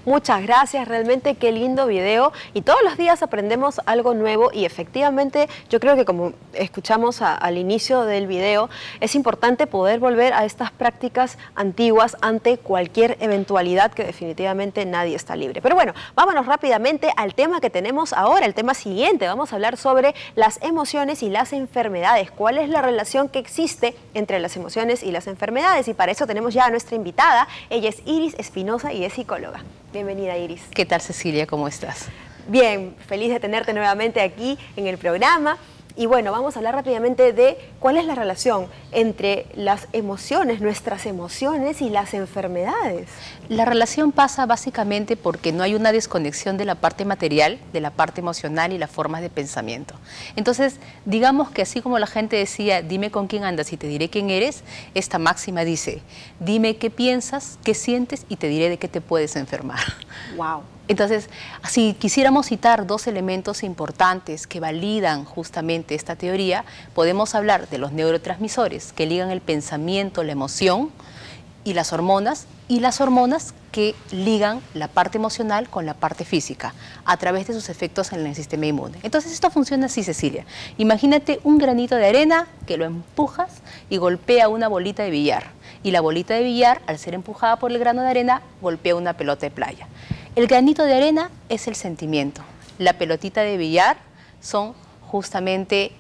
Muchas gracias, realmente qué lindo video y todos los días aprendemos algo nuevo y efectivamente yo creo que como escuchamos al inicio del video, es importante poder volver a estas prácticas antiguas ante cualquier eventualidad que definitivamente nadie está libre. Pero bueno, vámonos rápidamente al tema que tenemos ahora, el tema siguiente. Vamos a hablar sobre las emociones y las enfermedades. ¿Cuál es la relación que existe entre las emociones y las enfermedades? Y para eso tenemos ya a nuestra invitada. Ella es Iris Espinosa y es psicóloga. Bienvenida, Iris. ¿Qué tal, Cecilia? ¿Cómo estás? Bien, feliz de tenerte nuevamente aquí en el programa. Y bueno, vamos a hablar rápidamente de cuál es la relación entre las emociones, nuestras emociones y las enfermedades. La relación pasa básicamente porque no hay una desconexión de la parte material, de la parte emocional y las formas de pensamiento. Entonces, digamos que así como la gente decía, dime con quién andas y te diré quién eres, esta máxima dice, dime qué piensas, qué sientes y te diré de qué te puedes enfermar. Wow. Entonces, si quisiéramos citar dos elementos importantes que validan justamente esta teoría, podemos hablar de los neurotransmisores que ligan el pensamiento, la emoción y las hormonas que ligan la parte emocional con la parte física a través de sus efectos en el sistema inmune. Entonces esto funciona así, Cecilia. Imagínate un granito de arena que lo empujas y golpea una bolita de billar. Y la bolita de billar, al ser empujada por el grano de arena, golpea una pelota de playa. El granito de arena es el sentimiento. La pelotita de billar son justamente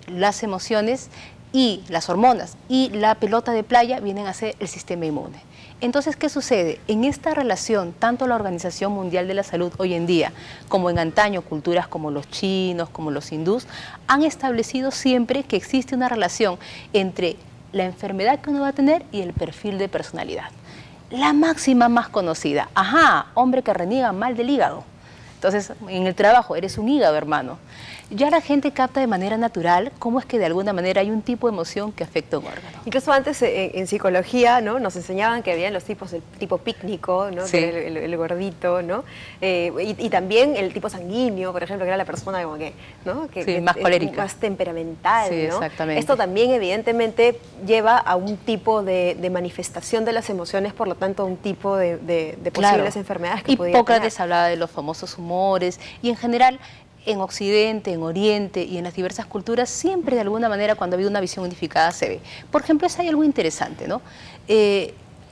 las emociones y las hormonas. Y la pelota de playa vienen a ser el sistema inmune. Entonces, ¿qué sucede? En esta relación, tanto la Organización Mundial de la Salud hoy en día, como en antaño, culturas como los chinos, como los hindús, han establecido siempre que existe una relación entre la enfermedad que uno va a tener y el perfil de personalidad. La máxima más conocida, hombre que reniega mal del hígado. Entonces, en el trabajo, eres un hígado, hermano. Ya la gente capta de manera natural cómo es que de alguna manera hay un tipo de emoción que afecta a un órgano. Incluso antes en psicología, ¿no?, nos enseñaban que habían los tipos, el tipo pícnico, ¿no?, sí, que era el gordito, ¿no? Y también el tipo sanguíneo, por ejemplo, que era la persona como que, ¿no?, que más colérica, más temperamental, sí, ¿no? Exactamente. Esto también evidentemente lleva a un tipo de manifestación de las emociones, por lo tanto a un tipo de posibles enfermedades que podía tener. Hipócrates hablaba de los famosos humores y en general en Occidente, en Oriente y en las diversas culturas, siempre de alguna manera cuando ha habido una visión unificada se ve. Por ejemplo, hay algo interesante, ¿no?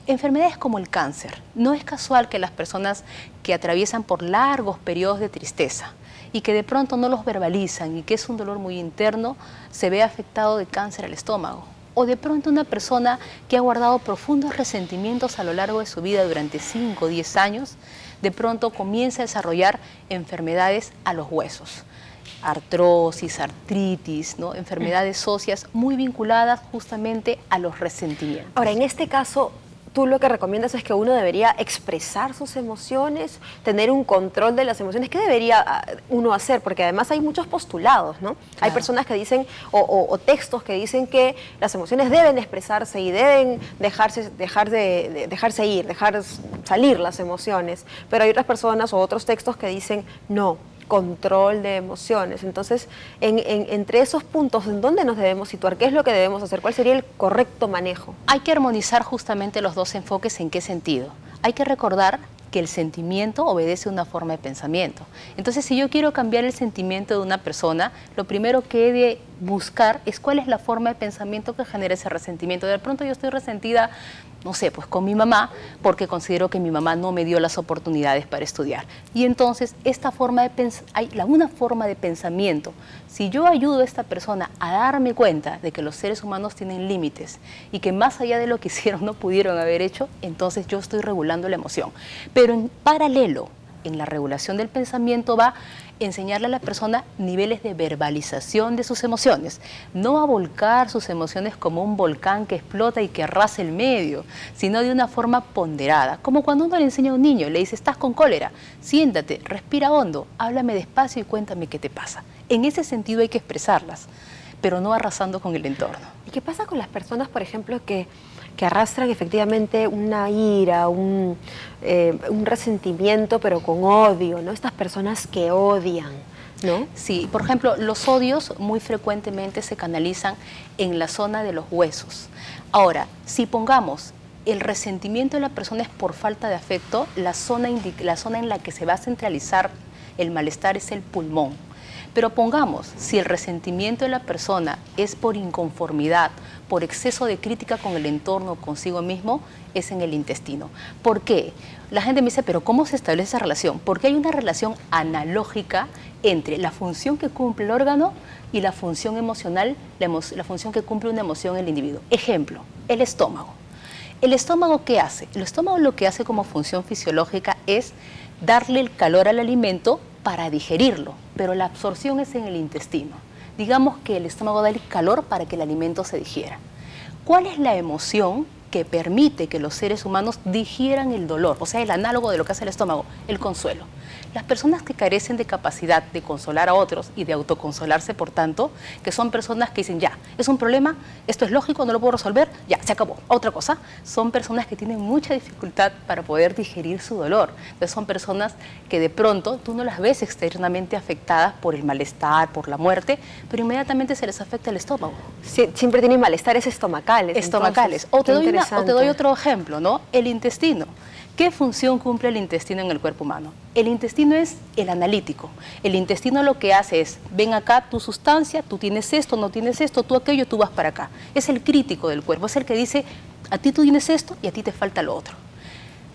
Enfermedades como el cáncer. No es casual que las personas que atraviesan por largos periodos de tristeza y que de pronto no los verbalizan y que es un dolor muy interno, se ve afectado de cáncer al estómago. O de pronto una persona que ha guardado profundos resentimientos a lo largo de su vida durante 5 o 10 años, de pronto comienza a desarrollar enfermedades a los huesos. Artrosis, artritis, ¿no?, enfermedades óseas muy vinculadas justamente a los resentimientos. Ahora, en este caso, tú lo que recomiendas es que uno debería expresar sus emociones, tener un control de las emociones. ¿Qué debería uno hacer? Porque además hay muchos postulados, ¿no? Claro. Hay personas que dicen, o textos que dicen que las emociones deben expresarse y deben dejarse ir, dejar salir las emociones. Pero hay otras personas o otros textos que dicen, no, control de emociones. Entonces, entre esos puntos, ¿en dónde nos debemos situar? ¿Qué es lo que debemos hacer? ¿Cuál sería el correcto manejo? Hay que armonizar justamente los dos enfoques. ¿En qué sentido? Hay que recordar que el sentimiento obedece a una forma de pensamiento. Entonces, si yo quiero cambiar el sentimiento de una persona, lo primero que he de buscar es cuál es la forma de pensamiento que genera ese resentimiento. De pronto yo estoy resentida, no sé, pues con mi mamá, porque considero que mi mamá no me dio las oportunidades para estudiar. Y entonces, hay una forma de pensamiento. Si yo ayudo a esta persona a darme cuenta de que los seres humanos tienen límites y que más allá de lo que hicieron no pudieron haber hecho, entonces yo estoy regulando la emoción. Pero en paralelo, en la regulación del pensamiento va enseñarle a la persona niveles de verbalización de sus emociones, no a volcar sus emociones como un volcán que explota y que arrasa el medio, sino de una forma ponderada, como cuando uno le enseña a un niño, le dice, estás con cólera, siéntate, respira hondo, háblame despacio y cuéntame qué te pasa. En ese sentido hay que expresarlas, pero no arrasando con el entorno. ¿Y qué pasa con las personas, por ejemplo, que arrastran efectivamente una ira, un resentimiento, pero con odio, ¿no? Estas personas que odian, ¿no? Sí, por ejemplo, los odios muy frecuentemente se canalizan en la zona de los huesos. Ahora, si pongamos el resentimiento de la persona es por falta de afecto, la zona en la que se va a centralizar el malestar es el pulmón. Pero pongamos, si el resentimiento de la persona es por inconformidad, por exceso de crítica con el entorno, consigo mismo, es en el intestino. ¿Por qué? La gente me dice, pero ¿cómo se establece esa relación? Porque hay una relación analógica entre la función que cumple el órgano y la función emocional, la función que cumple una emoción en el individuo. Ejemplo, el estómago. ¿El estómago qué hace? El estómago lo que hace como función fisiológica es darle el calor al alimento para digerirlo, pero la absorción es en el intestino. Digamos que el estómago da el calor para que el alimento se digiera. ¿Cuál es la emoción que permite que los seres humanos digieran el dolor? O sea, el análogo de lo que hace el estómago, el consuelo. Las personas que carecen de capacidad de consolar a otros y de autoconsolarse, por tanto, que son personas que dicen, ya, es un problema, esto es lógico, no lo puedo resolver, ya, se acabó, otra cosa. Son personas que tienen mucha dificultad para poder digerir su dolor. Entonces son personas que de pronto tú no las ves externamente afectadas por el malestar, por la muerte, pero inmediatamente se les afecta el estómago. Sí, siempre tienen malestares estomacales. Estomacales. O te doy otro ejemplo, ¿no? El intestino. ¿Qué función cumple el intestino en el cuerpo humano? El intestino es el analítico. El intestino lo que hace es, ven acá tu sustancia, tú tienes esto, no tienes esto, tú aquello, tú vas para acá. Es el crítico del cuerpo, es el que dice, a ti tú tienes esto y a ti te falta lo otro.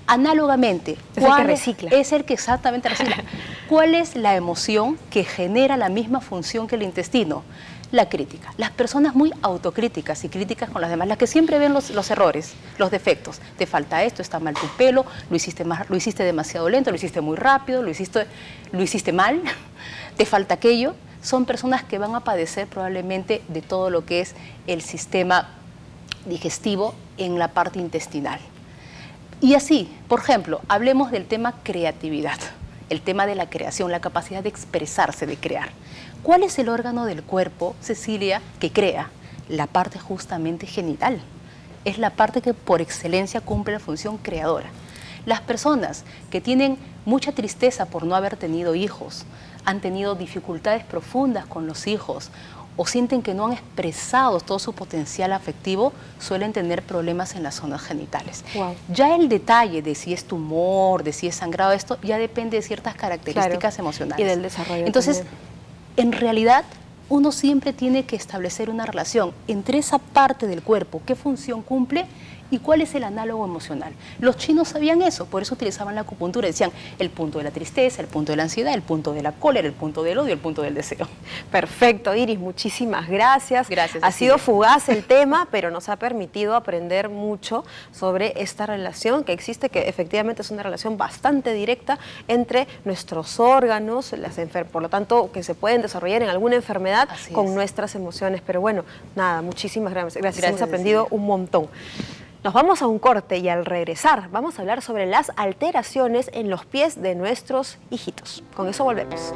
Análogamente, es el que recicla. Es el que exactamente recicla. ¿Cuál es la emoción que genera la misma función que el intestino? La crítica. Las personas muy autocríticas y críticas con las demás, las que siempre ven los errores, los defectos. Te falta esto, está mal tu pelo, lo hiciste demasiado lento, lo hiciste muy rápido, lo hiciste mal, te falta aquello. Son personas que van a padecer probablemente de todo lo que es el sistema digestivo en la parte intestinal. Y así, por ejemplo, hablemos del tema creatividad, el tema de la creación, la capacidad de expresarse, de crear. ¿Cuál es el órgano del cuerpo, Cecilia, que crea? La parte justamente genital. Es la parte que por excelencia cumple la función creadora. Las personas que tienen mucha tristeza por no haber tenido hijos, han tenido dificultades profundas con los hijos, o sienten que no han expresado todo su potencial afectivo, suelen tener problemas en las zonas genitales. Wow. Ya el detalle de si es tumor, de si es sangrado, esto ya depende de ciertas características emocionales. Y del desarrollo. Entonces, también. En realidad, uno siempre tiene que establecer una relación entre esa parte del cuerpo, qué función cumple y cuál es el análogo emocional. Los chinos sabían eso, por eso utilizaban la acupuntura. Decían el punto de la tristeza, el punto de la ansiedad, el punto de la cólera, el punto del odio, el punto del deseo. Perfecto, Iris, muchísimas gracias. Gracias. Ha sido fugaz el tema, pero nos ha permitido aprender mucho sobre esta relación que existe, que efectivamente es una relación bastante directa entre nuestros órganos, por lo tanto, que se pueden desarrollar en alguna enfermedad con nuestras emociones. Pero bueno, nada, muchísimas gracias. Hemos aprendido un montón. Nos vamos a un corte y al regresar vamos a hablar sobre las alteraciones en los pies de nuestros hijitos. Con eso volvemos.